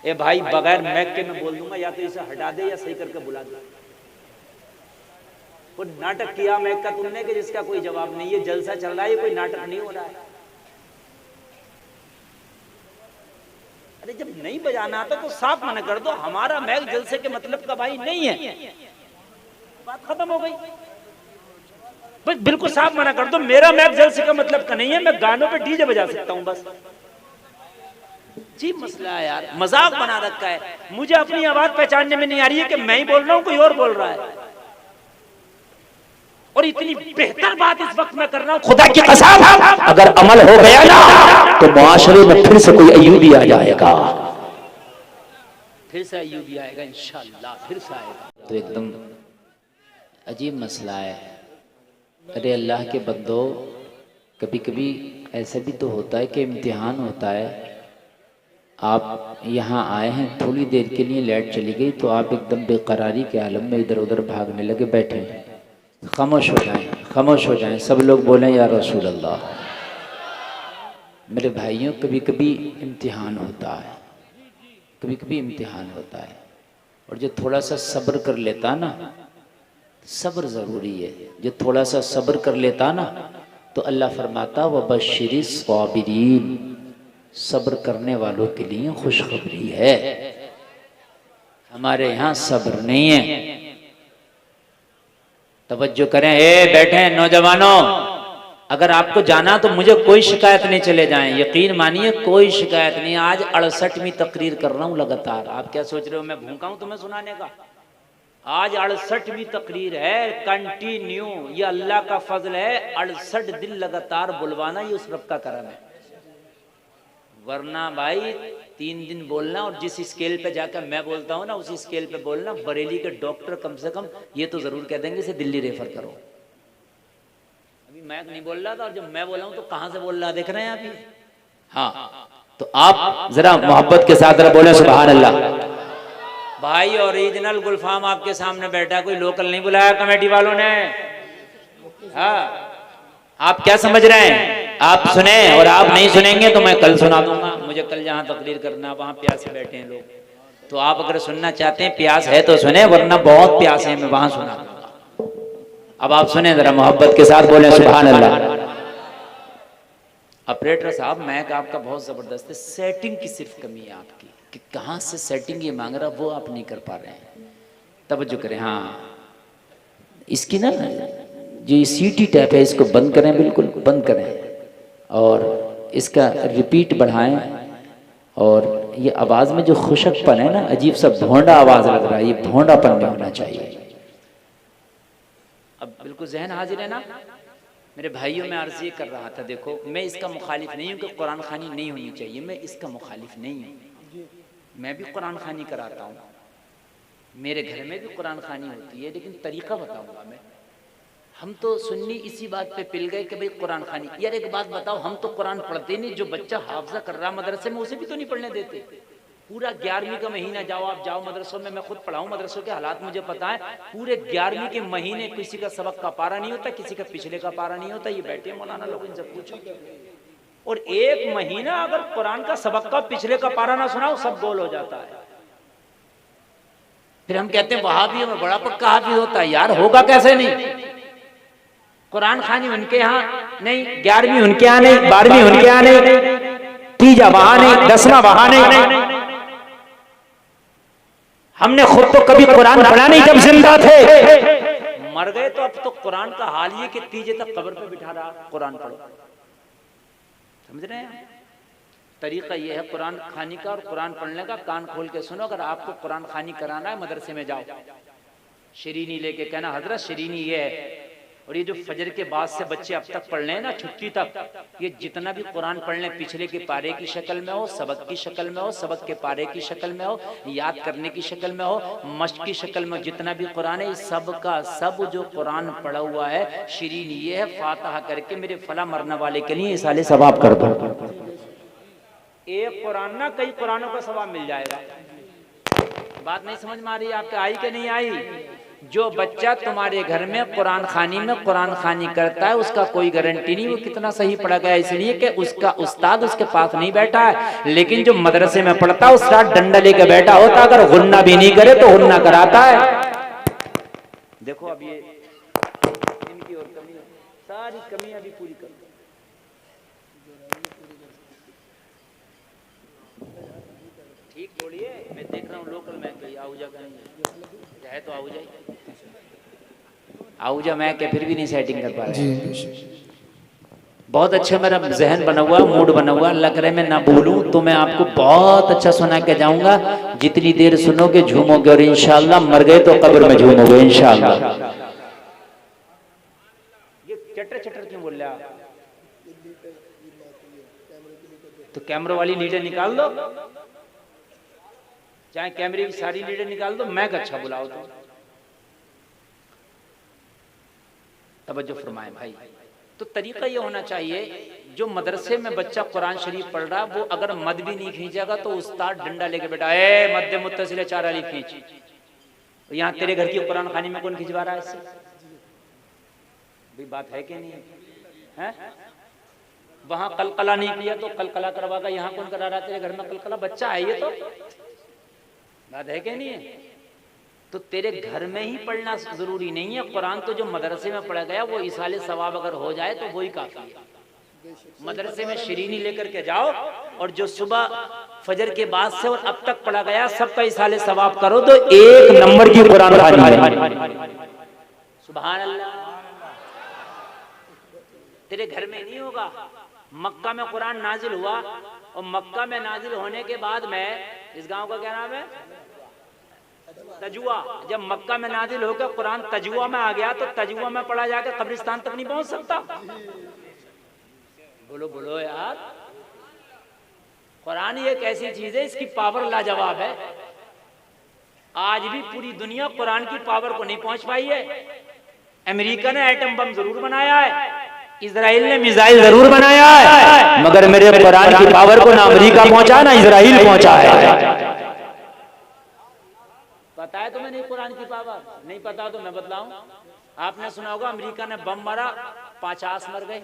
ए भाई बगैर मैक के मैं बोल दूंगा, या तो इसे हटा दे या सही करके बुला दे। कोई नाटक किया मैक का तुमने कि जिसका कोई जवाब नहीं है। जलसा चल रहा है, कोई नाटक नहीं हो रहा है। अरे जब नहीं बजाना आता तो साफ मना कर दो, हमारा मैक जलसे के मतलब का भाई नहीं है, बात खत्म हो गई। बस बिल्कुल साफ मना कर दो, मेरा मैक जलसे का मतलब का नहीं है, मैं गानों पे डीजे बजा सकता हूं बस। जी मसला है यार, मजाक बना रखा है। मुझे अपनी आवाज पहचानने में नहीं आ रही है कि मैं ही बोल रहा हूं, कोई और बोल रहा है। और इतनी बेहतर बात इस वक्त मैं कर रहा हूं, खुदा की कसम, अगर अमल हो गया ना तो मुआशरे में फिर से कोई अय्यूबी आ जाएगा, फिर से अय्यूबी आएगा इंशाअल्लाह, फिर से आएगा। तो एकदम अजीब मसला है। अरे अल्लाह के बंदो, कभी कभी ऐसा भी तो होता है कि इम्तिहान होता है। आप यहाँ आए हैं, थोड़ी देर के लिए लाइट चली गई तो आप एकदम बेकरारी के आलम में इधर उधर भागने लगे। बैठे खामोश हो जाएं, खामोश हो जाएं। सब लोग बोलें या रसूल अल्लाह। मेरे भाइयों, कभी कभी इम्तिहान होता है, कभी कभी इम्तिहान होता है। और जो थोड़ा सा सब्र कर लेता ना, सब्र ज़रूरी है। जो थोड़ा सा सब्र कर लेता ना तो अल्लाह फरमाता वबश्शिरिस साबिरीन, सब्र करने वालों के लिए खुशखबरी है। हमारे यहाँ सब्र नहीं है। तवज्जो करें, ए बैठे हैं नौजवानों, अगर आपको जाना तो मुझे कोई शिकायत नहीं, चले जाएं। यकीन मानिए कोई शिकायत नहीं। आज 68वीं तकरीर कर रहा हूँ लगातार। आप क्या सोच रहे हो मैं भूखा हूं तुम्हें सुनाने का? आज 68वीं तकरीर है, कंटिन्यू। ये अल्लाह का फजल है, 68 दिन लगातार बुलवाना, ये उस रब का करम है। वरना भाई 3 दिन बोलना, और जिस स्केल पे जाकर मैं बोलता हूँ ना उसी स्केल पे बोलना। बरेली के डॉक्टर कम से कम ये तो जरूर कह देंगे इसे दिल्ली रेफर करो। अभी मैं नहीं बोल रहा था, और जब मैं बोला हूँ तो कहाँ से बोल रहा देख रहे हैं आप? हाँ, तो आप जरा मोहब्बत के साथ बोले सुभान अल्लाह। भाई ओरिजिनल गुलफाम आपके सामने बैठा, कोई लोकल नहीं बुलाया कमेटी वालों ने। हाँ, आप क्या समझ रहे हैं? आप सुने, और आप नहीं सुनेंगे तो मैं कल सुना दूंगा। मुझे कल जहां तकरीर करना, वहां प्यासे बैठे हैं लोग, तो आप अगर सुनना चाहते हैं, प्यास है तो सुने, वरना बहुत प्यासे हैं, मैं वहां सुना दूंगा। अब आप सुने जरा मोहब्बत के साथ, बोले सुभान अल्लाह। ऑपरेटर साहब, मैक आपका बहुत जबरदस्त है, सेटिंग की सिर्फ कमी है आपकी, कि कहाँ से सेटिंग ये मांग रहा वो आप नहीं कर पा रहे हैं। तवज्जो करें। हाँ, इसकी ना जो सीटी टैप है इसको बंद करें, बिल्कुल बंद करें, और इसका रिपीट बढ़ाएं। और ये आवाज़ में जो खुशकपन है ना, अजीब सा भोंडा आवाज़ लग रहा है, ये भोंडापन में होना चाहिए। अब बिल्कुल जहन हाजिर है ना मेरे भाइयों? मैं अर्ज़ ये कर रहा था, देखो मैं इसका मुखालिफ नहीं हूँ कि कुरान खानी नहीं होनी चाहिए, मैं इसका मुखालिफ नहीं हूँ। मैं भी कुरान खानी कराता हूँ, मेरे घर में भी कुरान खानी होती है, लेकिन तरीका बताऊंगा मैं। हम तो सुन्नी इसी बात पे पिल गए कि भाई कुरान खानी। यार एक बात बताओ, हम तो कुरान पढ़ते नहीं, जो बच्चा हाफजा कर रहा मदरसे में उसे भी तो नहीं पढ़ने देते। पूरा 11वीं का महीना जाओ, आप जाओ मदरसों में, मैं खुद पढ़ाऊं, मदरसों के हालात मुझे पता है। पूरे 11वीं के महीने किसी का सबक का पारा नहीं होता, किसी का पिछले का पारा नहीं होता। ये बैठे मौलाना लोग, इनसे पूछो। और 1 महीना अगर कुरान का सबक का पिछले का पारा ना सुनाओ, सब गोल हो जाता है। फिर हम कहते हैं वहाबियों में बड़ा पक्का हाफिज होता है। यार होगा कैसे नहीं? कुरान खानी उनके यहाँ नहीं, 11वीं उनके यहाँ नहीं, 12वीं उनके यहाँ नहीं, तीजा वहां नहीं, 10वां वहां नहीं। हमने खुद तो कभी कुरान पढ़ा नहीं जब जिंदा थे, मर गए तो अब तो कुरान का हाल ये कि तीजे तक कब्र पे बिठा रहा कुरान पढ़ो। समझ रहे हैं? तरीका ये है कुरान खानी का और कुरान पढ़ने का। कान खोल के सुनो, अगर आपको कुरान खानी कराना है मदरसे में जाओ, शरीनी लेके कहना हजरत शरीनी ये है। और ये जो फजर के बाद से बच्चे अब तक पढ़ लें ना, छुट्टी तक, ये जितना भी कुरान पढ़ लें, पिछले के पारे की शक्ल में हो, सबक की शक्ल में हो, सबक के पारे की शक्ल में हो, याद करने की शक्ल में हो, मश्क की शक्ल में, जितना भी कुरान है सब का सब जो कुरान पढ़ा हुआ है शरीन ये है, फातिहा करके मेरे फला मरने वाले के लिए साले सवाब कर दो। एक कुरान ना कई कुरानों का सवाब मिल जाएगा। बात नहीं समझ में आ रही आपके? आई कि नहीं आई? जो बच्चा तुम्हारे घर में कुरान खानी में कुरान खानी करता है उसका कोई गारंटी नहीं वो कितना सही पढ़ा गया, इसलिए कि उसका उस्ताद उसके पास नहीं बैठा है। लेकिन जो मदरसे में पढ़ता है उस्ताद डंडा लेके बैठा होता, अगर गुन्ना भी नहीं करे तो गुन्ना कराता है। देखो अब ये इनकी और कमी, सारी कमियां भी पूरी कर दो। ठीक बोलिए, मैं देख रहा हूँ लोकल में कोई आऊजा करेंगे है तो आऊजा मैं के फिर भी नहीं सेटिंग कर पा रहे। बहुत अच्छा मेरा जहन बना हुआ, मूड बना हुआ, लग रहा है मैं ना बोलूं तो मैं आपको बहुत अच्छा सुना के जाऊंगा। जितनी देर सुनोगे झूमोगे और इंशाल्लाह मर गए तो कब्र में झूमोगे इंशाल्लाह। ये चटर चटर क्यों बोल रहे आप? तो कैमरे वाली लीडर निकाल दो, चाहे कैमरे की सारी लीडर निकाल दो, मैं अच्छा बुलाओ तो। तवज्जो फरमाए भाई। तो तरीका ये होना चाहिए, जो मदरसे में बच्चा कुरान शरीफ पढ़ रहा वो अगर मद भी नहीं खींचेगा तो उस्ताद डंडा लेके बैठा है, मध्य मुत्तसिल चार अली खींच। तो यहाँ तेरे घर की कुरान खानी में कौन खिंचवा रहा है इससे? भी बात है कि नहीं है? वहां कलकला नहीं किया तो कलकला करवागा, यहाँ कौन करा रहा है तेरे घर में कलकला? बच्चा है ये तो, बात है कि नहीं है? तो तेरे घर में ही पढ़ना जरूरी नहीं है कुरान, तो जो मदरसे में पढ़ा गया वो इसाले सवाब अगर हो जाए तो वही काफी है। मदरसे में शरीनी लेकर के जाओ और जो सुबह फजर के बाद से और अब तक पढ़ा गया सबका इसाले सवाब करो तो 1 नंबर की कुरान खानी है। सुभान अल्लाह। तेरे घर में नहीं होगा। मक्का में कुरान नाजिल हुआ और मक्का में नाजिल होने के बाद में, इस गांव का क्या नाम है? तजुआ। जब मक्का में नाजिल होकर कुरान तजुआ में आ गया तो तजुआ में पढ़ा जाकर कब्रिस्तान तक नहीं पहुंच सकता। बोलो बोलो यार, कुरान एक ऐसी चीज है इसकी पावर लाजवाब है। आज भी पूरी दुनिया कुरान की पावर को नहीं पहुंच पाई है। अमेरिका ने एटम बम जरूर बनाया है, इजराइल ने मिसाइल जरूर बनाया है, मगर मेरे कुरान की पावर को ना अमेरिका पहुंचा ना इजराइल पहुंचा है। पता है तुम्हें नहीं कुरान की पावर? नहीं पता तो मैं बतलाऊं। आपने सुना होगा अमेरिका ने बम मारा 50 मर गए,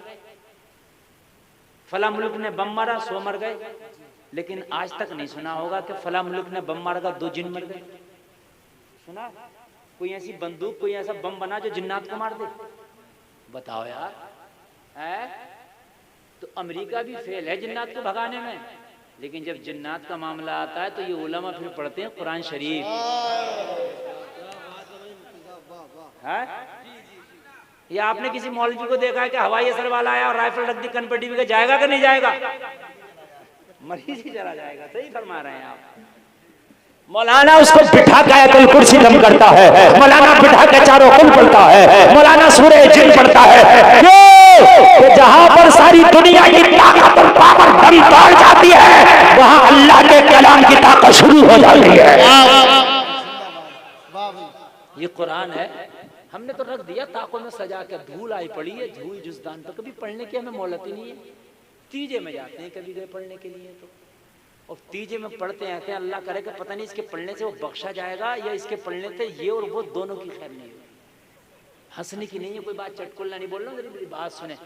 फला मुल्क ने बम मारा 100 मर गए, लेकिन आज तक नहीं सुना होगा कि फला मुल्क ने बम मारा 2 जिन मर गए। सुना कोई ऐसी बंदूक, कोई ऐसा बम बना जो जिन्नात को मार दे? बताओ यार है? तो अमेरिका भी फेल है जिन्नात को भगाने में, लेकिन जब जिन्नात का मामला आता है तो ये उलमा फिर पढ़ते हैं कुरान शरीफ है? ये आपने किसी मौलवी को देखा है कि हवाई असर वाला आया और राइफल रख दी कनपट्टी में, जाएगा कि नहीं जाएगा? मरीज ही चला जाएगा। सही फरमा रहे हैं आप। मौलाना उसको बिठा के आयतुल कुर्सी दम करता है, मौलाना बिठा के चारों कुल पढ़ता है, मौलाना सूरह जिन पढ़ता है। क्यों? जहां पर सारी दुनिया की ताकत और पावर दम तोड़ जाती है वहां अल्लाह के कलाम की ताकत शुरू हो जाती है। ये कुरान है, हमने तो रख दिया ताकों में सजा के, धूल आई पड़ी है, धूल जुजदान पर। कभी पढ़ने की हमें मोहलत ही नहीं है। तीजे में जाते हैं कभी गए पढ़ने के लिए तो, और तीजे में पढ़ते हैं अल्लाह करे कि पता नहीं इसके पढ़ने से वो बख्शा जाएगा या इसके पढ़ने से ये और वो दोनों की खैर नहीं होगी। हंसने की नहीं है कोई बात, चटकुल्ला नहीं बोल रहा हूँ, मेरी बात सुने।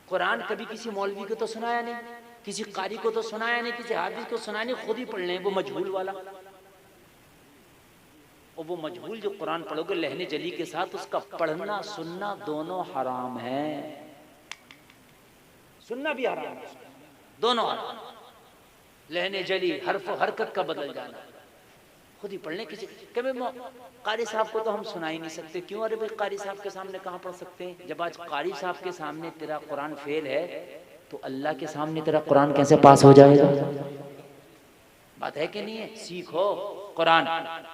कुरान कभी किसी मौलवी को तो सुनाया नहीं, किसी कारी को तो सुनाया नहीं, किसी हाफिज को सुनाया नहीं, खुद ही पढ़ लें वो मजहूल वाला। और वो मजहूल जो कुरान पढ़ोगे लहने जली के साथ, उसका पढ़ना सुनना दोनों हराम है। सुनना भी हराम है, दोनों हराम। लहने जली, हर्फ हरकत का बदल जाना, खुद ही पढ़ने। किसी कभी कारी साहब को तो हम सुना ही नहीं सकते। क्यों? अरे भाई कारी साहब के सामने कहाँ पढ़ सकते हैं? जब आज कारी साहब के सामने तेरा कुरान फेल है तो अल्लाह के सामने तेरा कुरान कैसे पास हो जाएगा? बात है कि नहीं है? सीखो कुरान,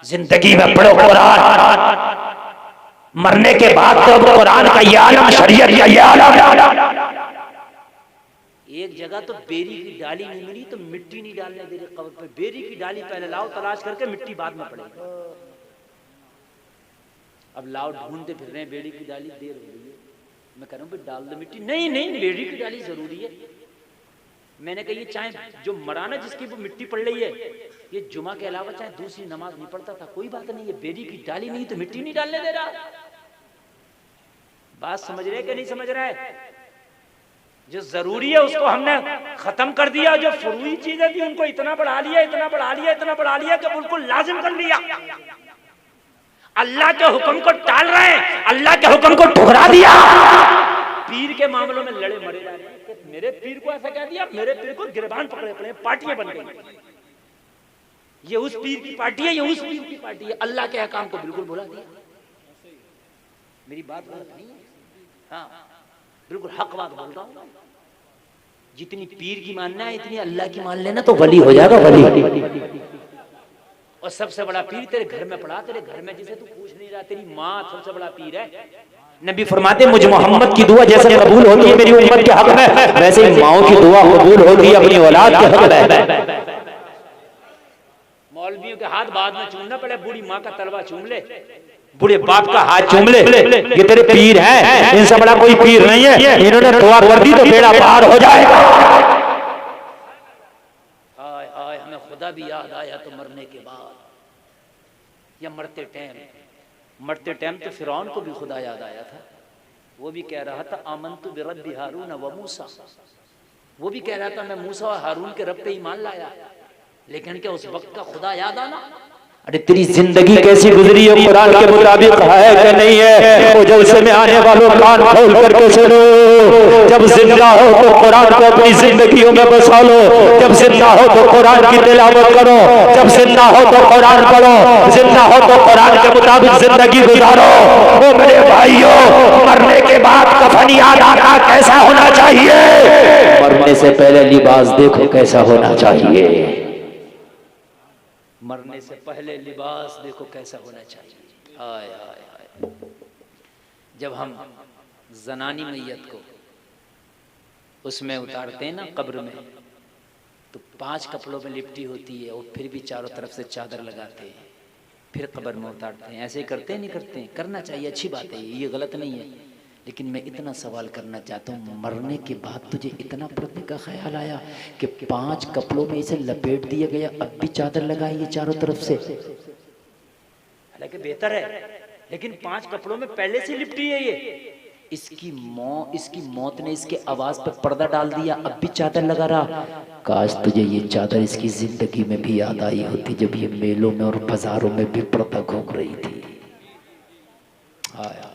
जिंदगी में पढ़ो कुरान, मरने के बाद तो कुरान का ये आलम, शरीयत का ये आलम। एक जगह तो बेरी की डाली नहीं मिली तो मिट्टी नहीं डालने दे रहे कब्र पे। बेरी की डाली पहले लाओ तलाश करके, मिट्टी बाद में पड़ेगी। अब लाओ ढूंढते फिर रहे हैं बेरी की डाली, देर हो रही है। मैं कह रहा हूँ डाल दो मिट्टी। नहीं नहीं, बेरी की डाली जरूरी है। मैंने कहा ये चाहे जो मरा ना जिसकी वो मिट्टी पड़ रही है, ये जुमा के अलावा चाहे दूसरी नमाज नहीं पढ़ता था, कोई बात नहीं, ये बेरी की डाली नहीं तो मिट्टी नहीं डालने दे रहा। बात समझ रहे कि नहीं समझ रहा है? जो जरूरी है उसको हमने खत्म कर दिया, जो फरूई चीजें थी उनको इतना बढ़ा लिया, इतना बढ़ा लिया, इतना बढ़ा लिया कि बिल्कुल लाजिम कर लिया। अल्लाह के हुक्म को टाल रहे हैं, अल्लाह के हुक्म को ठुकरा दिया। पीर के मामलों में लड़े मरे जा रहे हैं कि मेरे पीर को ऐसा कह दिया, मेरे पीर को गिरबान पकड़े पड़े, पार्टियां बन गई, ये उस पीर की पार्टी है, ये उस पीर की पार्टी है। अल्लाह के अहकाम को बिल्कुल भुला दिया। मेरी बात गलत नहीं है, हाँ बिल्कुल हक बात बोल रहा हूं। जितनी पीर की मानना है इतनी अल्लाह की मान लेना तो वली हो जाएगा, वली। और सबसे बड़ा पीर तेरे घर में पड़ा, तेरे घर में जिसे तू पूछ नहीं रहा, तेरी माँ सबसे बड़ा पीर है। नबी फरमाते मुझ मोहम्मद की दुआ जैसे कबूल होती है मेरी उम्मत के हक में, वैसे ही माओ की दुआ कबूल होती है अपनी औलाद के हक में। मौलवियों के हाथ बाद में चूमना पड़े, बूढ़ी माँ का तलवा चूम ले, बूढ़े बाप का हाथ चूम ले, ये तेरे पीर हैं, इनसे बड़ा कोई पीर नहीं है, इन्होंने दुआ कर दी तो बेड़ा पार हो जाएगा। हाय हाय, हमें खुदा भी याद आया तो मरने के बाद या मरते टाइम तो फिरौन को भी खुदा याद आया था। वो भी कह रहा था आमनतु बिरब्बि हारून व मूसा, वो भी कह रहा था मैं मूसा और हारून के रब पे ईमान लाया, लेकिन क्या उस वक्त का खुदा याद आना? अरे तेरी जिंदगी कैसी गुजरी है कुरान के मुताबिक है कि नहीं है? वो जलसे में आने वालों कान खोल करके सुनो, जब जिंदा हो तो कुरान को अपनी जिंदगियों में बसा लो, जब जिंदा हो तो कुरान की तिलावत करो, जब जिंदा हो तो कुरान पढ़ो, जिंदा हो तो कुरान के मुताबिक जिंदगी गुजारो। ओ मेरे भाइयों, मरने के बाद कफन याद आता कैसा होना चाहिए? मरने से पहले लिबास देखो कैसा होना चाहिए, मरने से पहले लिबास देखो कैसा होना चाहिए। हाय हाय हाय, जब हम जनानी मैयत को उसमें उतारते हैं ना कब्र में, तो 5 कपड़ों में लिपटी होती है और फिर भी चारों तरफ से चादर लगाते हैं, फिर कब्र में उतारते हैं। ऐसे करते हैं नहीं करते हैं? करना चाहिए, अच्छी बात है, ये गलत नहीं है। लेकिन मैं इतना सवाल करना चाहता हूँ, मरने के बाद तुझे इतना पढ़ने का ख्याल आया कि 5 कपड़ों में इसे लपेट दिया गया, अब भी चादर लगाई है चारों तरफ से? हालांकि बेहतर है, लेकिन 5 कपड़ों में पहले से लिपटी है ये। इसकी मौत ने इसके आवाज पर पर्दा डाल दिया, अब भी चादर लगा रहा। काश तुझे ये चादर इसकी जिंदगी में भी याद आई होती, जब ये मेलों में और बाजारों में भी पर्दा घूम रही थी। हाय,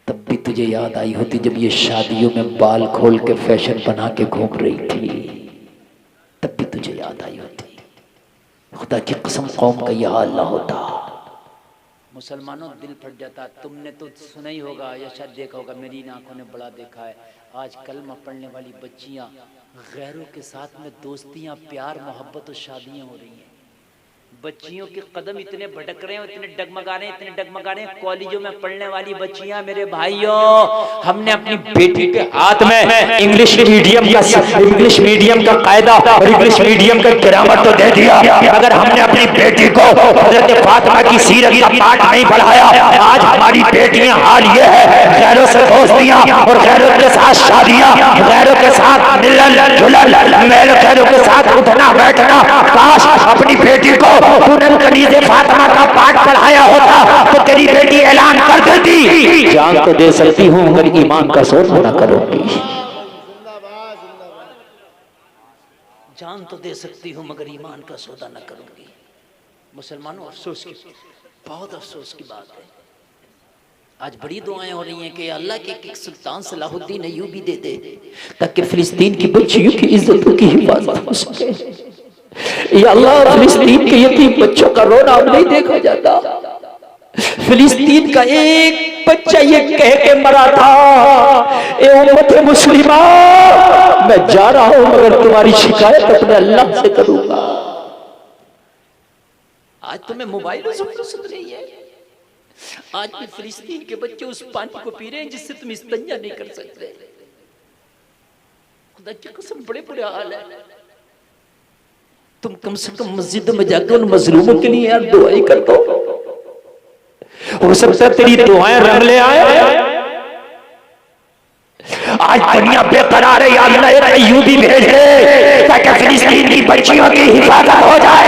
तब भी तुझे याद आई होती जब ये शादियों में बाल खोल के फैशन बना के घूम रही थी, तब भी तुझे याद आई होती। खुदा की कसम कौम का यह हाल ना होता। मुसलमानों दिल फट जाता। तुमने तो सुना ही होगा या शायद देखा होगा, मेरी आंखों ने बड़ा देखा है, आज कलमा पढ़ने वाली बच्चियां गैरों के साथ में दोस्तियां, प्यार, मोहब्बत और शादियां हो रही हैं। बच्चियों के कदम इतने भटक रहे हैं, इतने डगमगा रहे हैं। कॉलेजों में पढ़ने वाली बच्चियां, मेरे भाइयों, हमने अपनी बेटी के हाथ में इंग्लिश मीडियम का कायदा और इंग्लिश मीडियम का ग्रामर तो दे दिया, अगर हमने अपनी बेटी को हज़रत फातिमा की सीरत का पाठ नहीं पढ़ाया, आज हमारी बेटियां हाल ये है, गैरों से दोस्तियां और गैरों के साथ शादियां, गैरों के साथ मिलन जुलन, गैरों के साथ उठना बैठना। काश अपनी बेटी को तूने कनीज़े फातिमा का पाठ पढ़ाया होता तो तेरी बेटी ऐलान कर देती, जान तो दे सकती हूँ मगर ईमान का सौदा न करूंगी। जान तो दे सकती हूँ मगर ईमान का सौदा न करूंगी। मुसलमानों, अफसोस की, बहुत अफसोस की बात है, आज बड़ी दुआएं हो रही हैं कि अल्लाह के सुल्तान सलाहुद्दीन अय्यूबी दे दे ताकि फिलिस्तीन की बच्चियों की इज्जत की हिफाजत हो सके। या अल्लाह, फिलिस्तीन के यतीम बच्चों का रोना अब नहीं देखा जाता। फिलिस्तीन का एक बच्चा ये कह के मरा था, ए उम्मत मुस्लिमा, मैं जा रहा हूं मगर तुम्हारी शिकायत अपने अल्लाह से करूंगा। आज तुम्हें मोबाइलों से फुर्सत नहीं है, आज भी फिलिस्तीन के बच्चे उस पानी को पी रहे हैं जिससे तुम इस्तेंजा नहीं कर सकते। खुदा की कसम, बड़े बुरे हाल है। तुम कम से कम मस्जिद में जाकर उन मजलूमों के लिए यार दुआई कर दो, हो सकता है तेरी दुआएं रंग ले आए। आज दुनिया बेकरार है, या अल्लाह एक अय्यूबी भेज दे ताकि फिलिस्तीन की बच्चियों की हिफाजत हो जाए।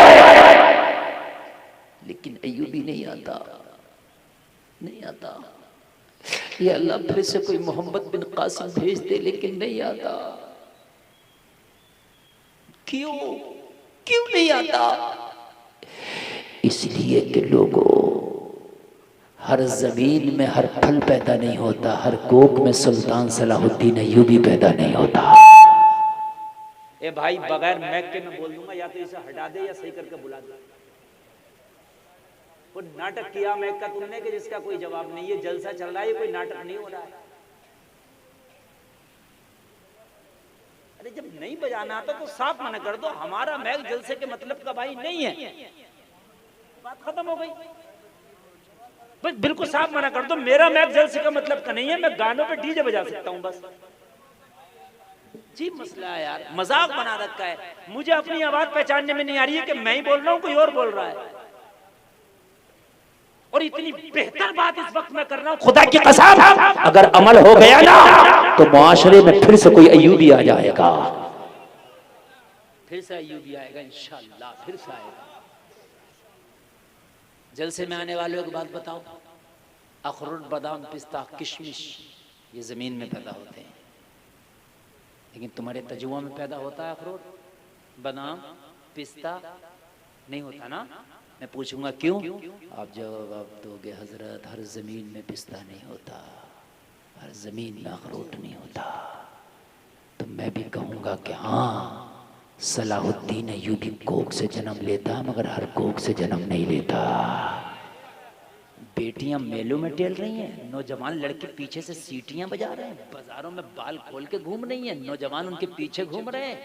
लेकिन अय्यूबी नहीं आता, नहीं आता। ये अल्लाह फिर से कोई मोहम्मद बिन कासिम भेज दे, लेकिन नहीं आता। क्यों क्यों नहीं आता? इसलिए कि लोगों, हर जमीन में हर फल पैदा नहीं होता, हर कोक में सुल्तान सलाहुद्दीन अय्यूबी पैदा नहीं होता। ए भाई, बगैर मैक के मैं बोल दूंगा, या तो इसे हटा दे या सही करके बुला दे। वो नाटक किया मैक का तुमने कि जिसका कोई जवाब नहीं है। जलसा चल रहा है, कोई नाटक नहीं हो रहा है। अरे जब नहीं बजाना आता तो साफ मना कर दो, हमारा मैक जलसे के मतलब का भाई नहीं है, बात खत्म हो गई। बस बिल्कुल साफ मना कर दो, मेरा मैक जलसे का मतलब का नहीं है, मैं गानों पे डीजे बजा सकता हूं बस। जी मसला है यार, मजाक बना रखा है। मुझे अपनी आवाज पहचानने में नहीं आ रही है कि मैं ही बोल रहा हूं, कोई और बोल रहा है। और इतनी बेहतर बात इस वक्त मैं कर रहा हूं, खुदा की कसम, अगर अमल हो गया ना तो मुआशरे में फिर से कोई अय्यूबी आ जाएगा। फिर से अय्यूबी आएगा इंशाअल्लाह, फिर से आएगा। जलसे में आने वालों की बात बताओ। अखरोट, बादाम, पिस्ता, किशमिश ये जमीन में पैदा होते हैं, लेकिन तुम्हारे तजुआ में पैदा होता है अखरोट, बादाम, पिस्ता नहीं होता ना? मैं पूछूंगा क्यों? आप जवाब दोगे हजरत, हर जमीन में पिस्ता नहीं होता, हर जमीन में अखरोट नहीं होता। तो मैं भी कहूंगा कि हाँ, सलाहुद्दीन अय्यूबी कोक से जन्म लेता, मगर हर कोक से जन्म नहीं लेता। बेटियां मेलों में टेल रही हैं, नौजवान लड़के पीछे से सीटियां बजा रहे हैं, बाजारों में बाल खोल के घूम रही हैं, नौजवान उनके पीछे घूम रहे हैं,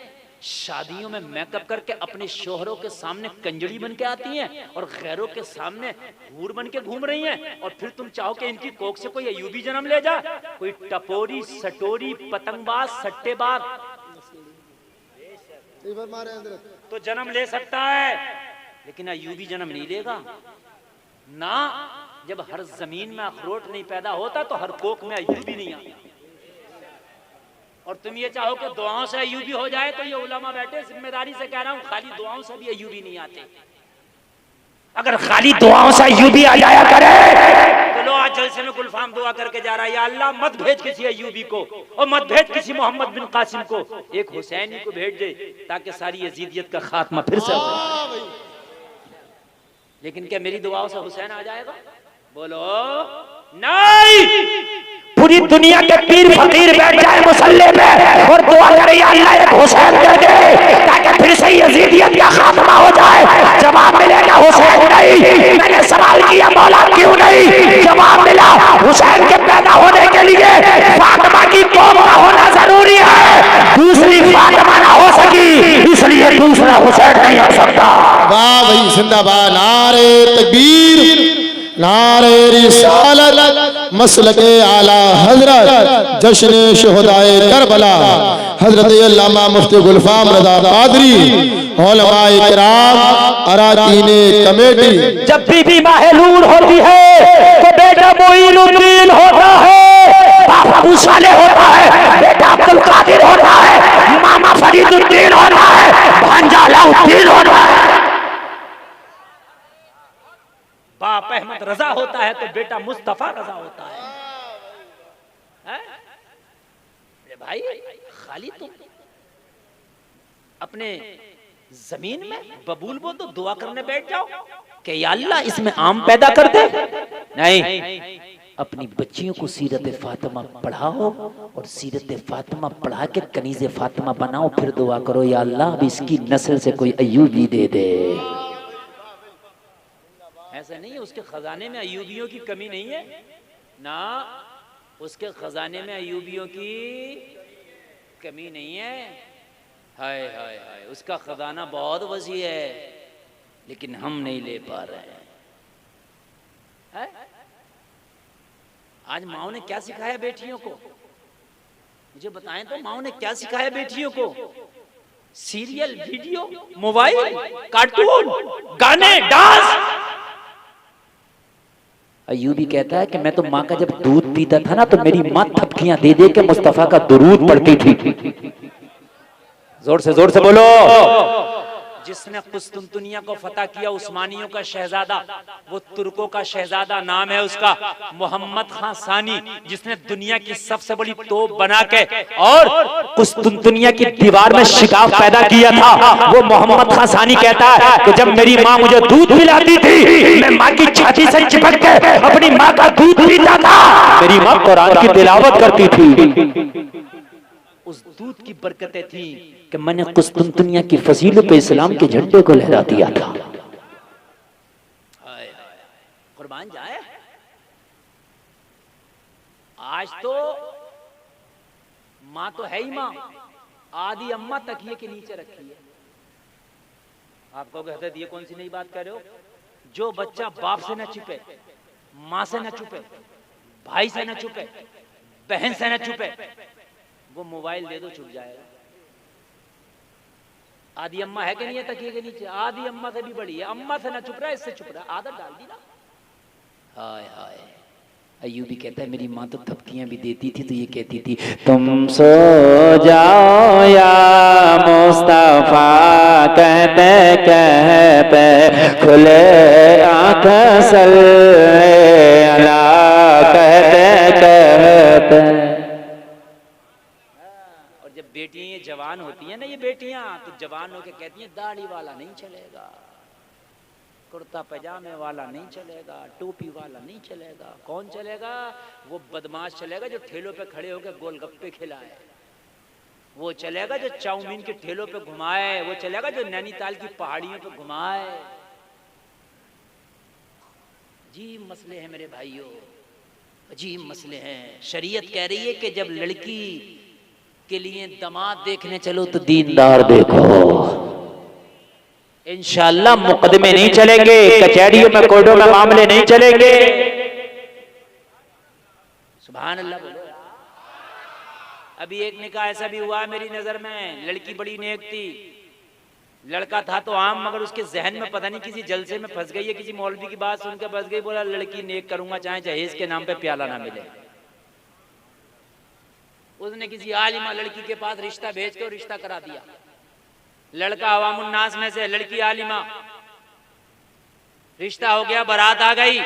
शादियों में मेकअप करके अपने शोहरों के सामने कंजड़ी बन के आती हैं और गैरों के सामने हूर बन के घूम रही हैं। और फिर तुम चाहो कि इनकी कोख से कोई अय्यूबी जन्म ले जा? कोई टपोरी, सटोरी, पतंगबाज, सट्टेबाज तो जन्म ले सकता है, लेकिन अय्यूबी जन्म नहीं लेगा ना। जब हर जमीन में अखरोट नहीं पैदा होता तो हर कोख में अय्यूबी नहीं आता। और तुम ये चाहो कि दुआओं से अय्यूबी हो जाए, तो ये उलमा बैठे, जिम्मेदारी से कह रहा हूं, खाली दुआओं से भी अय्यूबी नहीं आते। अगर खाली दुआओं से अय्यूबी आ जाया करे तो लो आज जलसे में गुलफाम दुआ करके जा रहा है, या अल्लाह मत भेज किसी अय्यूबी को और मत भेज किसी मोहम्मद बिन कासिम को, एक हुसैनी को भेज दे ताकि सारी यजीदियत का खात्मा फिर से हो। लेकिन क्या मेरी दुआओं से हुसैन आ जाएगा? बोलो नहीं। पूरी दुनिया के पीर फकीर बैठ जाए मुसल्ले में और दुआ करे, या अल्लाह एक हुसैन दे दे ताकि फिर से यजीदियत का खात्मा हो जाए। जवाब मिलेगा हुसैन नहीं। मैंने सवाल किया मौला क्यों नहीं? जवाब मिला हुसैन के पैदा होने के लिए फातिमा की कौम का होना जरूरी है। दूसरी फातिमा ना हो सकी, इसलिए दूसरा हुसैन नहीं हो सकता। वाह भाई, जिंदाबाद। नारे तकबीर, नारे रिसालत, मसलके आला हजरत, जश्न शुहदाए करबला, हजरत अल्लामा मुफ्ती गुलफाम रज़ा कादरी, उलमाए किराम, अराकीन कमेटी। जब बीबी माहलूल होती है तो बेटा मोइनुद्दीन होता है, बाप अबू सालेह होता है, बेटा अब्दुल कादिर होता है, मामा फरीदुद्दीन होता है, भांजा अलाउद्दीन होता है। बाप अहमद रजा होता है तो बेटा मुस्तफा रजा होता है। अरे भाई, खाली तुम अपने जमीन में बबूल बोल दो, दुआ करने बैठ जाओ कि या अल्लाह इसमें आम पैदा कर दे। नहीं, अपनी बच्चियों को सीरत फातिमा पढ़ाओ और सीरत फातिमा पढ़ा के कनीज़े फातिमा बनाओ, फिर दुआ करो या अल्लाह अब इसकी नस्ल से कोई अय्यूबी दे दे। ऐसा नहीं है, उसके खजाने में अय्यूबियों की कमी नहीं है ना, उसके खजाने में अय्यूबियों की कमी नहीं है। हाय हाय हाय, उसका खजाना बहुत वसी है, लेकिन हम नहीं ले पा रहे हैं। आज माओ ने क्या सिखाया बेटियों को? मुझे बताएं तो, माओ ने क्या सिखाया बेटियों को? सीरियल, वीडियो, मोबाइल, कार्टून, गाने, डांस। अय्यूबी कहता है कि मैं तो माँ का जब दूध पीता था ना तो मेरी माँ थपकियां दे दे के मुस्तफा का दुरूद पढ़ती थी। जोर से बोलो। जिसने कुस्तुनतुनिया को फतह किया, उस्मानियों का शहजादा, वो तुर्कों का शहजादा, नाम है उसका मोहम्मद खान सानी, जिसने दुनिया की सबसे बड़ी तोप बना के और कुस्तुनतुनिया की दीवार में शिकाफ पैदा किया था। वो मोहम्मद खान सानी कहता है कि जब मेरी माँ मुझे दूध पिलाती थी, मैं माँ की छाती से चिपक के अपनी माँ का दूध पीता था। मेरी माँ कुरान की तिलावत करती थी। उस दूध की बरकतें थी कि मैंने कुस्तुनतुनिया की फजीलों पे इस्लाम के झंडे को लहरा दिया था। कुर्बान जाए। आज तो माँ तो है ही माँ, आदि अम्मा तकिए के नीचे रखी है। आप कहोगे हजरत ये कौन सी नई बात कर रहे हो? जो बच्चा बाप से न छुपे, माँ से न छुपे, भाई से न छुपे, बहन से न छुपे, वो मोबाइल दे दो छुप जाएगा। आदि अम्मा है कि नहीं है तकिए के नीचे? आदि अम्मा से भी बड़ी है। अम्मा से ना छुप रहा है, इससे छुप रहा है। आदत डाल दी ना। हाय हाय। अय्यूबी कहता है मेरी माँ तो थपकियां भी देती थी तो ये कहती थी तुम सो जाओ या मुस्तफा, कहते कहते खुले आँख सल्ले अला, कहते कहते। और जब बेटियां ये जवान होती हैं ना, ये बेटियां तो जवान होके कहती हैं दाढ़ी वाला नहीं चलेगा, कुर्ता पैजामे वाला नहीं चलेगा, टोपी वाला नहीं चलेगा। कौन चलेगा? वो बदमाश चलेगा जो ठेलों पे खड़े होकर गोलगप्पे खिलाए, वो चलेगा जो चाउमीन के ठेलों पे घुमाए, वो चलेगा जो नैनीताल की पहाड़ियों पे घुमाए। अजीब मसले हैं मेरे भाइयों, अजीब मसले हैं। शरीयत कह रही है कि जब लड़की के लिए दामाद देखने चलो तो दीनदार देखो। इंशाअल्लाह मुकदमे नहीं चलेंगे, कचहरियों में कोर्टों में मामले नहीं चलेंगे। सुभान अल्लाह बोलो। अभी एक निकाह ऐसा भी हुआ मेरी नजर में, लड़की बड़ी नेक थी, लड़का था तो आम, मगर उसके जहन में पता नहीं किसी जलसे में फंस गई है, किसी मौलवी की बात सुनकर फंस गई। बोला लड़की नेक करूंगा चाहे जहेज के नाम पे प्याला ना मिले। उसने किसी आलिमा लड़की के पास रिश्ता भेज कर रिश्ता करा दिया। लड़का अवामुन्नास में से, लड़की आलिमा। रिश्ता हो गया, बारात आ गई।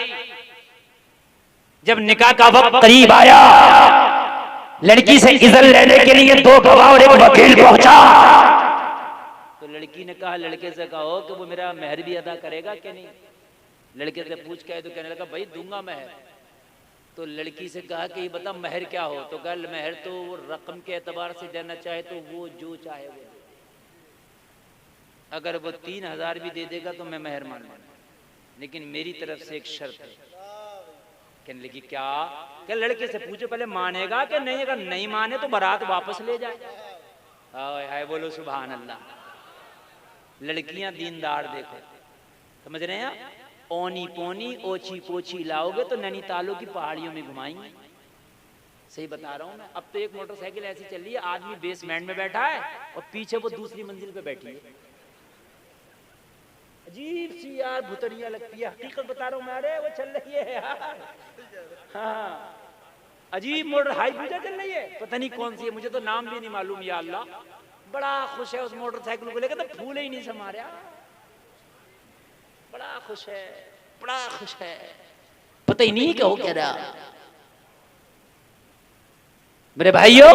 जब निकाह का वक्त करीब आया, लड़की से इज़्ज़त लेने के लिए 2 गवाह और 1 वकील पहुंचा। तो लड़की ने कहा लड़के से कहो कि वो मेरा मेहर भी अदा करेगा कि नहीं। लड़के से पूछ के तो कहने लगा भाई दूंगा मेहर। तो लड़की से कहा कि ये बता मेहर क्या हो? तो कहा मेहर तो वो रकम के एतबार से देना चाहे तो वो जो चाहे वो, अगर वो 3000 भी दे देगा तो मैं मेहर मान लूंगा, लेकिन मेरी तरफ से एक शर्त है। कहने लगी क्या? क्या? लड़के से पूछो पहले मानेगा कि नहीं, अगर नहीं माने तो बारात वापस ले जाए। हाय बोलो सुभान अल्लाह। लड़कियां दीनदार देखो, समझ रहे हैं? ओनी पोनी ओछी पोछी लाओगे तो नैनीतालों की पहाड़ियों में घुमाएंगे। सही बता रहा हूं मैं। अब तो एक मोटरसाइकिल ऐसी चल रही है, आदमी बेसमेंट में बैठा है और पीछे वो दूसरी मंजिल पे बैठी है। अजीब सी यार भुतरिया लगती है, हकीकत बता रहा हूं मैं। अरे वो चल रही है यार, हाँ अजीब मोटर हाई पूजा चल रही है, पता नहीं कौन सी है, मुझे तो नाम भी नहीं मालूम। या अल्लाह, बड़ा खुश है उस मोटरसाइकिल को लेकर, तो फूल ही नहीं समा रहा। बड़ा खुश है, बड़ा खुश है, पता ही नहीं क्या हो कह रहा। मेरे भाइयों,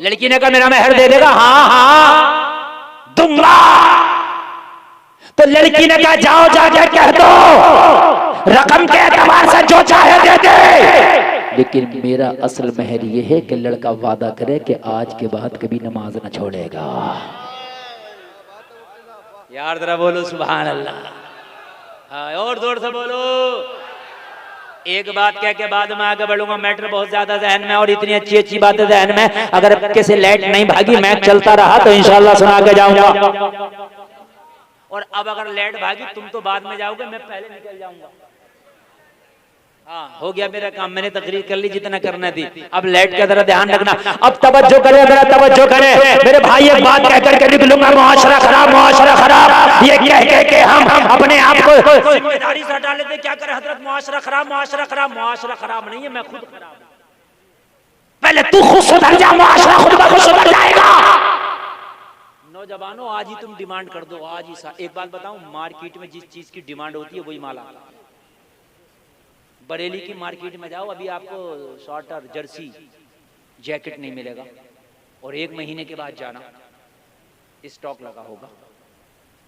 लड़की ने कहा मेरा मेहर दे देगा? हाँ हाँ दूंगा। तो लड़की ने कहा जाओ जाके कह दो रकम के एतबार से जो चाहे दे दे, लेकिन मेरा असल मेहर ये है कि लड़का वादा करे कि आज के बाद कभी नमाज न छोड़ेगा। यार जरा बोलो सुभान अल्लाह। हाँ और जोर से बोलो। एक बात कह के बाद में आगे बढ़ूंगा, मैटर बहुत ज्यादा जहन में और इतनी अच्छी अच्छी बातें जहन में। अगर किसी लाइट नहीं भागी, मैच चलता रहा तो इंशाल्लाह सुना के जाऊंगा। और अब अगर लाइट भागी तुम तो बाद में जाओगे, मैं पहले निकल जाऊंगा। हाँ, हो गया मेरा काम, मैंने तकरीर कर ली जितना करना थी। अब लाइट का जरा ध्यान रखना। अब तवज्जो करें, जरा तवज्जो करें मेरे भाई। एक बात कहकर के निकलूंगा, मुआशरा खराब, मुआशरा खराब, ये कह के हम अपने आप को जिम्मेदारी से हटा लेते। क्या करे हजरत, मुआशरा खराब, मुआशरा खराब। मुआशरा खराब नहीं है, मैं खुद खराब हूं। पहले तू खुद सुधर जा, मुआशरा खुद ब खुद सुधर जाएगा। नौजवानों आज ही तुम डिमांड कर दो, आज ही। एक बात बताऊं, मार्केट में जिस चीज की डिमांड होती है वही माल आता है। बरेली की मार्केट में जाओ, अभी आपको शॉर्टर, जर्सी, जैकेट नहीं मिलेगा, और 1 महीने के बाद जाना, स्टॉक लगा होगा।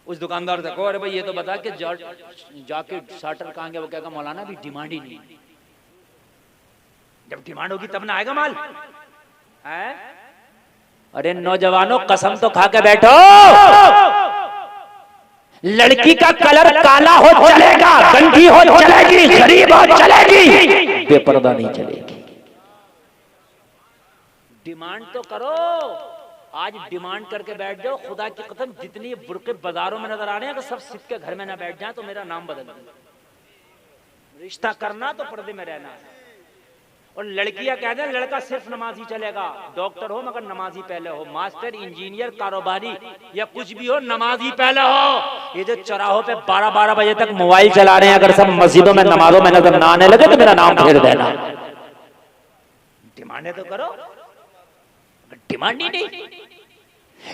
उस दुकानदार से कहो, अरे भाई ये तो बता कि जैकेट शॉर्टर कहाँ गया? वो कहेगा मौलाना अभी डिमांड ही नहीं। जब डिमांड होगी तब ना आएगा माल है? अरे नौजवानों कसम तो खा के बैठो, लड़की का कलर काला हो चलेगा, गंदी हो चलेगी, गरीब हो चलेगी, बेपर्दा नहीं चलेगी। डिमांड तो करो, आज डिमांड करके बैठ जाओ। खुदा की कसम जितनी बुरके बाजारों में नजर आ रहे हैं, अगर सब सिख के घर में ना बैठ जाए तो मेरा नाम बदल दो। रिश्ता करना तो पर्दे में रहना है। और लड़कियां कह दें लड़का सिर्फ नमाजी चलेगा, डॉक्टर हो मगर नमाजी पहले हो, मास्टर, इंजीनियर, कारोबारी या कुछ भी हो, नमाजी पहले हो। ये जो चौराहों पे 12-12 बजे तक मोबाइल चला रहे हैं, अगर सब मस्जिदों में नमाजों में नजर ना आने लगे तो मेरा नाम फेर देना। डिमांडें तो करो, डिमांड ही नहीं।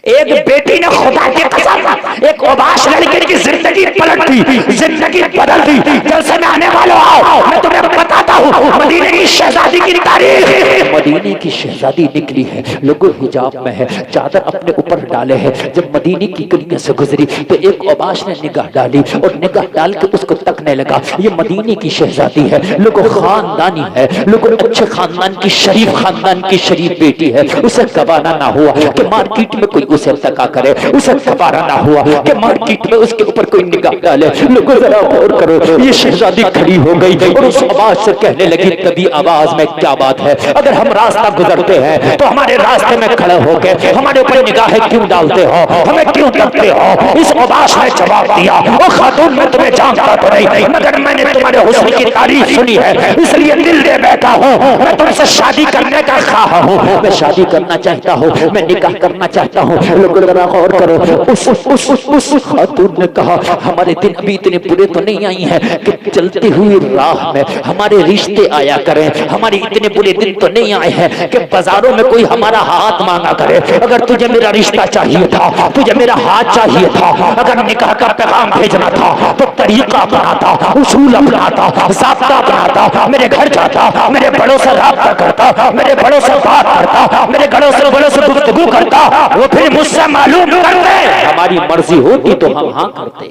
एक बेटी ने खुदा की कसम एक ओबाश लड़की की जिंदगी पलट दी, जिंदगी बदल दी। जलसे में आने वालों आओ, मैं तुम्हें बताता हूँ मदीने की शहजादी की तारीख। मदीने की शहजादी निकली है, लोगों हिजाब में है, चादर अपने ऊपर डाले है। जब मदीने की गलियों से गुजरी तो एक ओबाश ने निगाह डाली और निगाह डाल के उसको तकने लगा। ये मदीने की शहजादी है, लोगों खानदानी है, लोगों अच्छे खानदान की, शरीफ खानदान की शरीफ बेटी है। उसे गवाना ना हुआ कि मार्केट में कोई उसे तका करे, उसे सवारा ना हुआ कि मार्केट में उसके ऊपर कोई निगाह डाले। लोगों जरा गौर करो, ये शहजादी खड़ी हो गई और उस आवाज से कहने लगी, तभी आवाज में क्या बात है? अगर हम रास्ता गुजरते हैं तो हमारे रास्ते में खड़े होकर हमारे ऊपर निगाहें क्यों डालते हो, हमें क्यों तकते हो? इस आवाज ने जवाब दिया, ओ खातून मैं तुम्हें जानता तो नहीं, मगर मैंने तुम्हारे हुस्न की तारीफ सुनी है, इसलिए दिल दे बैठा हूँ। मैं तुमसे शादी करने का ख्वाह हूँ, मैं शादी करना चाहता हूँ, मैं निकाह करना चाहता हूँ। लोगों जरा गौर करो, उस खातून ने कहा, हमारे दिन अभी इतने बुरे तो नहीं आई हैं कि चलते हुए राह में हमारे रिश्ते आया करें, हमारे इतने बुरे दिन तो नहीं आए हैं कि बाजारों में कोई हमारा हाथ मांगा करे। अगर तुझे मेरा रिश्ता चाहिए था, तुझे मेरा हाथ चाहिए था, अगर निकाह का पैगाम भेजना था तो तरीका अपनाता, उसूल अपनाता, ज़ाब्ता अपनाता, मेरे घर जाता, मेरे बड़ों से राब्ता करता, मेरे बड़ों से बात करता, मेरे बड़ों से गुफ्तगू करता, वो फिर मुझसे मालूम करते। हमारी मर्जी होती तो हम हाँ करते,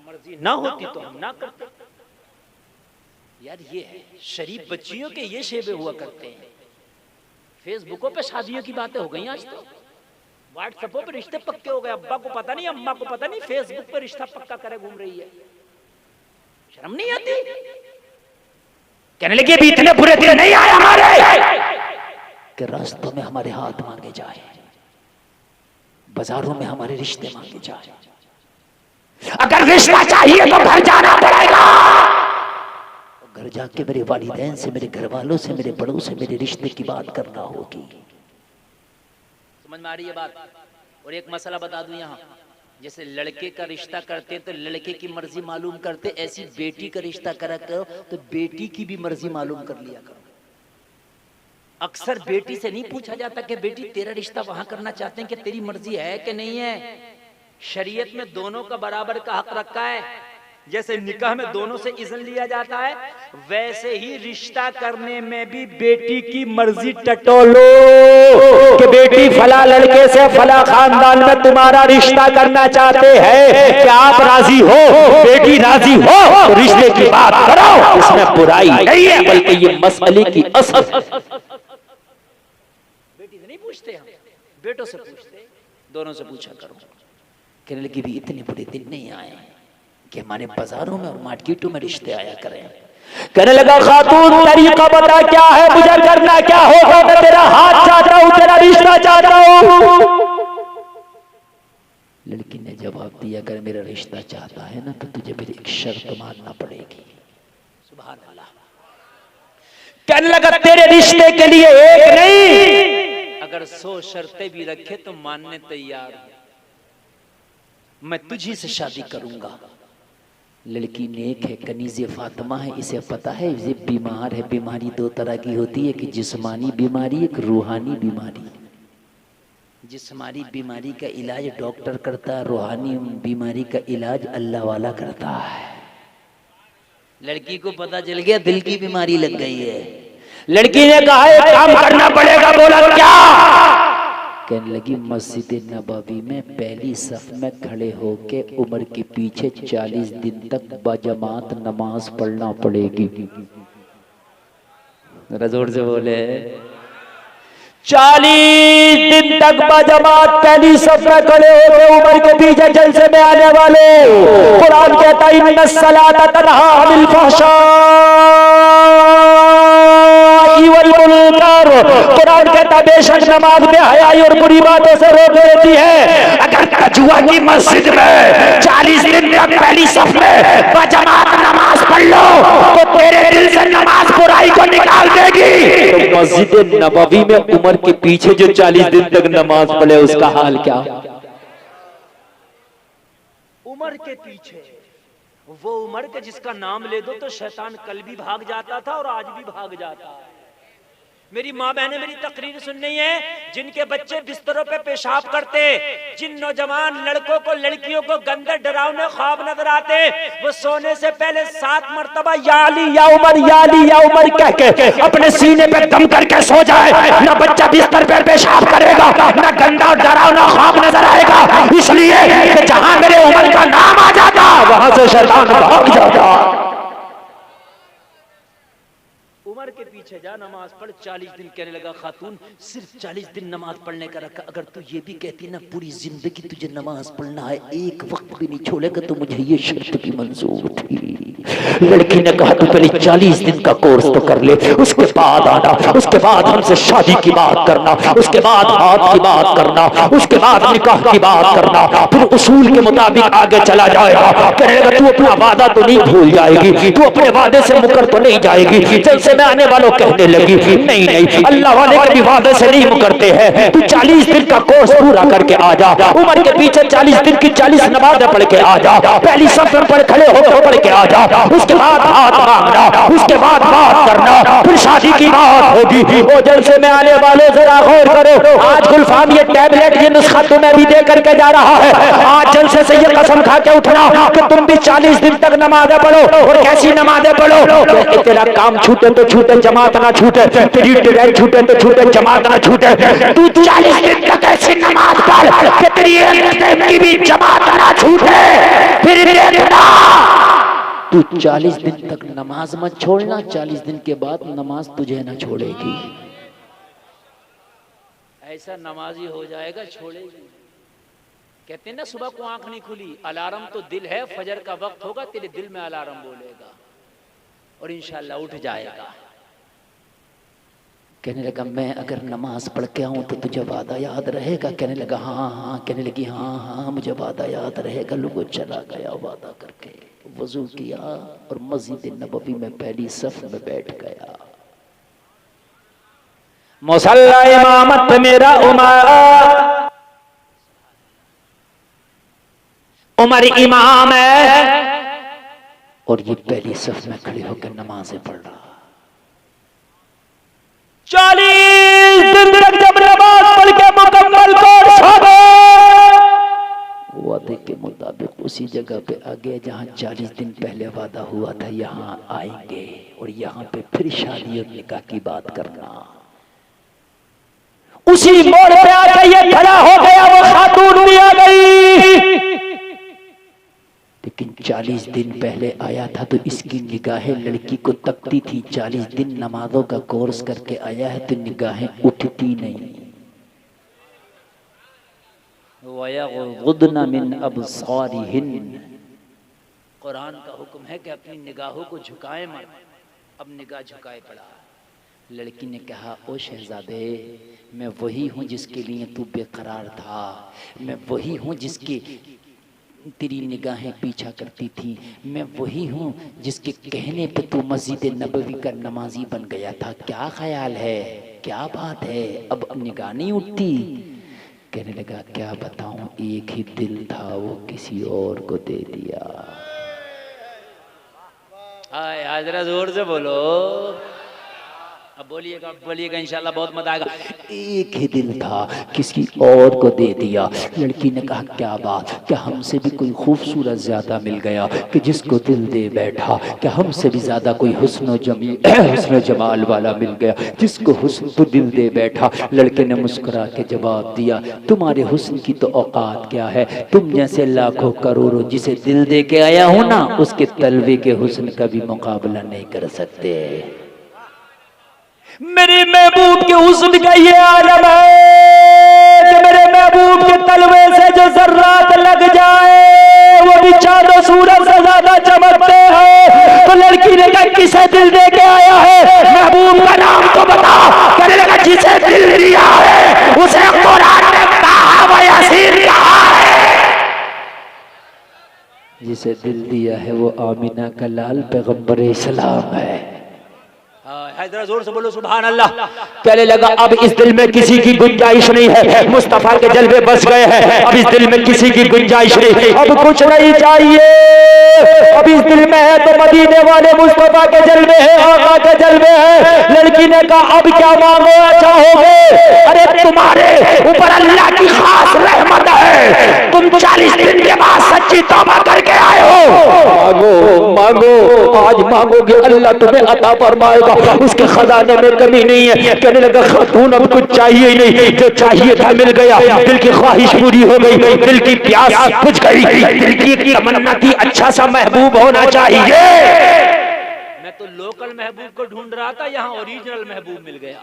मर्जी ना होती तो हम ना करते। यार ये है शरीफ बच्चियों के ये शेबे हुआ करते हैं। फेसबुकों पे शादियों की बातें हो गई आज तो, व्हाट्सएपों पे रिश्ते पक्के हो गए। अब्बा को पता नहीं, अम्मा को पता नहीं, फेसबुक पे रिश्ता पक्का करे घूम रही है। शर्म नहीं आती? कहने लगे अभी इतने बुरे दिन नहीं आए हमारे कि रास्तों में हमारे हाथ मांगे जाए, बाजारों में हमारे रिश्ते मांगे जाए। अगर रिश्ता चाहिए तो घर जाना पड़ेगा, घर जाके मेरे वालिदैन से, मेरे घर वालों से, मेरे बड़ों से मेरे रिश्ते की बात करना होगी। समझ में आ रही है बात? और एक मसला बता दूं यहाँ, जैसे लड़के का रिश्ता करते तो लड़के की मर्जी मालूम करते, ऐसी बेटी का रिश्ता करा करो तो बेटी की भी मर्जी मालूम कर लिया करो। अक्सर बेटी से नहीं पूछा जाता कि बेटी तेरा रिश्ता वहां करना चाहते हैं कि तेरी मर्जी है कि नहीं है। शरीयत में दोनों का बराबर का हक रखा है। जैसे निकाह में दोनों से इज़्न लिया जाता है, वैसे ही रिश्ता करने में भी बेटी की मर्जी टटोलो कि बेटी फला लड़के से फला खानदान में तुम्हारा रिश्ता करना चाहते हैं, क्या आप राजी हो? बेटी राजी हो तो रिश्ते की बात करो, इसमें बुराई नहीं है, बल्कि ये मसले की असल। बेटी से नहीं पूछते हम, बेटों से पूछते, दोनों से पूछा करो। कहने लगी भी इतने बुरे दिन नहीं आए कि हमारे बाजारों में और मार्केटों में रिश्ते आया करें। कहने लगा खातून तरीका बता क्या है, मुझे करना क्या होगा? मैं तेरा हाथ चाहता हूँ, तेरा रिश्ता चाहता हूँ। लड़की ने जवाब दिया, अगर मेरा रिश्ता चाहता है ना तो तुझे मेरी एक शर्त मानना पड़ेगी। सुभान अल्लाह। कहने लगा तेरे रिश्ते के लिए एक नहीं, अगर 100 शर्तें भी रखे तो मानने तैयार हूं, मैं तुझी से शादी करूंगा। लड़की नेक है, कनीज़े फातिमा है, इसे पता है ये बीमार है। बीमारी दो तरह की होती है, कि जिस्मानी बीमारी, एक रूहानी बीमारी। जिस्मानी बीमारी का इलाज डॉक्टर करता है, रूहानी बीमारी का इलाज अल्लाह वाला करता है। लड़की को पता चल गया दिल की बीमारी लग गई है। लड़की ने कहा एक काम करना पड़ेगा। बोला क्या? कहने लगी मस्जिद नबवी में पहली सफ में खड़े होके उमर के पीछे 40 दिन तक बाजमात नमाज पढ़ना पड़ेगी। जरा जोर से बोले। 40 दिन तक बाजमात पहली सफ में खड़े होके उमर के पीछे जलसे में आने वाले। कुरान कहता है इन्ना सलात तनहा अनिल फहशाई वल मुनकर। कुरान कहता बेशक नमाज में हयाई और बुरी बातों से रोक देती है। अगर कजुआ की मस्जिद में 40 दिन तक पहली सफ में बाजमात नमाज पढ़ लो तो तेरे दिल से नमाज बुराई को निकाल देगी। तो मस्जिद नबवी में उमर के पीछे जो 40 दिन तक नमाज पढ़े उसका हाल क्या? उमर के पीछे वो उमर के जिसका नाम ले दो तो शैतान कल भी भाग जाता था और आज भी भाग जाता है। मेरी माँ बहनें मेरी तकरीर सुन रही हैं, जिनके बच्चे बिस्तरों पे पेशाब करते, जिन नौजवान लड़कों को लड़कियों को गंदे डरावने ख्वाब नजर आते, वो सोने से पहले 7 मरतबा या अली या उमर कह के अपने सीने पे दम करके सो जाए। ना बच्चा बिस्तर पे पेशाब करेगा, ना गंदा और डरावना ख्वाब नजर आएगा। इसलिए कि जहां मेरे उमर का नाम आ जाता वहां से शैतान भाग जाता। उमर के पीछे जा नमाज पढ़। 40 दिन कहने लगा खातून सिर्फ 40 दिन नमाज पढ़ने का रखा। अगर तू ये भी कहती ना पूरी जिंदगी तुझे नमाज पढ़ना है, एक वक्त भी नहीं छोड़ेगा, तो मुझे ये शर्त भी मंजूर थी। लड़की ने कहा तू पहले 40 दिन का कोर्स तो कर ले, उसके बाद आना, उसके बाद हमसे शादी की बात करना, उसके बाद हाथ की बात करना, उसके बाद निकाह की बात करना, फिर उसूल के मुताबिक आगे चला जाएगा। कहने लगा तू अपना वादा तो नहीं भूल जाएगी, तू अपने वादे से मुकर तो नहीं जाएगी। जैसे मैं आने वालों कहने लगी नहीं नहीं अल्लाह वाले कभी वादे से नहीं मुकरते हैं। तू 40 दिन का कोर्स पूरा करके आ जा। उमर के पीछे 40 दिन की 40 नमाजें पढ़ के आ जा। पहली सफ पर खड़े होकर पढ़ के आ जा। उसके बाद हाथ मांगना, उसके बाद बात करना, फिर शादी की बात होगी। वो जलसे में आने वाले जरा गौर करो। आज गुलफाम ये टैबलेट ये नुस्खा तुम्हें भी दे करके जा रहा है। आज जलसे से ये कसम खा के उठना कि तुम भी 40 दिन तक नमाजें पढ़ो। और कैसी नमाजें पढ़ो? तेरा काम छूटे तो छूटे, जमात ना छूटे, तेरी ट्रेन छूटे तो छूटे, जमात ना छूटे। तू 40 दिन तक ऐसी नमाज पढ़ कि तेरी एक टाइम की भी जमात ना छूटे। फिर देखना तू 40 दिन तक नमाज मत छोड़ना, 40 दिन के बाद नमाज तुझे ना छोड़ेगी। ऐसा नमाजी हो जाएगा छोड़ेगी। कहते हैं ना सुबह को आंख नहीं खुली, अलार्म तो दिल है, फजर का वक्त होगा तेरे दिल में अलार्म बोलेगा और इंशाल्लाह उठ जाएगा। कहने लगा मैं अगर नमाज पढ़ के आऊं तो तुझे वादा याद रहेगा? कहने लगा हाँ हाँ। कहने लगी हाँ हाँ मुझे वादा याद रहेगा। लोगों चला गया वादा करके, वजू किया और मस्जिद नबवी में पहली सफ में बैठ गया। मुसल्ला इमामत मेरा उमर इमाम है और ये पहली सफ में खड़े होकर नमाजें पढ़ रहा। 40 दिन तक जब नमाज पढ़ के मुकम्मल कोर्स हो गए, वादे के मुताबिक उसी जगह पे आ गए जहाँ 40 दिन पहले वादा हुआ था यहाँ आएंगे और यहाँ पे फिर शादी और निकाह की बात करना। उसी मोड़ पे आके ये खड़ा हो गया, वो खातून भी आ गई। लेकिन 40 दिन पहले आया था तो इसकी निगाहें लड़की को तकती थी। 40 दिन नमाजों का कोर्स करके आया है तो निगाहें उठती नहीं। वयग़ुद्न मिन अब्सारिहिन, कुरान का हुक्म है कि अपनी निगाहों को झुकाए मत। अब निगाह झुकाए पड़ा। लड़की ने कहा ओ शहजादे मैं वही हूँ जिसके लिए तू बेकरार था, मैं वही हूँ जिसके तेरी निगाहें पीछा करती थी। मैं वही हूँ जिसके कहने पे तू मस्जिद नबवी का नमाजी बन गया था। क्या ख्याल है, क्या बात है, अब निगाह नहीं उठती? कहने लगा क्या बताऊं, एक ही दिल था वो किसी और को दे दिया। आय जरा जोर से बोलो। अब बोलिएगा इंशाल्लाह बहुत मजा आएगा। एक ही दिल था किसी और को दे दिया। लड़की ने कहा क्या बात, क्या हमसे भी कोई खूबसूरत ज्यादा मिल गया कि जिसको दिल दे बैठा? क्या हमसे भी ज्यादा कोई हुस्न जमाल वाला मिल गया जिसको हुस्न तो दिल दे बैठा? लड़के ने मुस्कुरा के जवाब दिया तुम्हारे हुस्न की तो औकात क्या है, तुम जैसे लाखों करोड़ों जिसे दिल दे के आया हूं ना, उसके तलवे के हुस्न का भी मुकाबला नहीं कर सकते। मेरे महबूब के हुस्न का ये आलम है कि मेरे महबूब के तलवे से जो जर्रात लग जाए वो भी चारों सूरज से ज्यादा चमकते हैं। तो लड़की ने कहा किसे दिल दे के आया है, महबूब का नाम तो बता। कहने लगा जिसे दिल दिया है उसे कुरान ने कहा व यासीन कहा है। जिसे दिल दिया है वो आमिना का लाल पैगंबर इस्लाम है। जरा जोर से बोलो सुभान अल्लाह। कहने लगा अब इस दिल में किसी की गुंजाइश नहीं है, मुस्तफा के जलवे बस गए हैं, अब इस दिल में किसी की गुंजाइश नहीं, अब कुछ नहीं चाहिए। अब इस दिल में है तो मदीने वाले मुस्तफा के जलवे हैं, आका के जलवे हैं। लड़की ने कहा अब क्या मांगो चाहोगे? अरे तुम्हारे ऊपर अल्लाह की खास रहमत है, तुम 40 दिन के बाद सच्ची तौबा करके आए हो। मांगो मांगो, आज मांगोगे अल्लाह तुम्हें अता फरमाएगा, उसके खजाने में कमी नहीं है। कहने लगा खातून अब कुछ चाहिए ही नहीं, जो चाहिए था मिल गया, दिल की ख्वाहिश पूरी हो गई, दिल की प्यास बुझ गई, दिल की एक तमन्ना थी अच्छा सा महबूब होना चाहिए। मैं तो लोकल महबूब को ढूंढ रहा था, यहाँ ओरिजिनल महबूब मिल गया।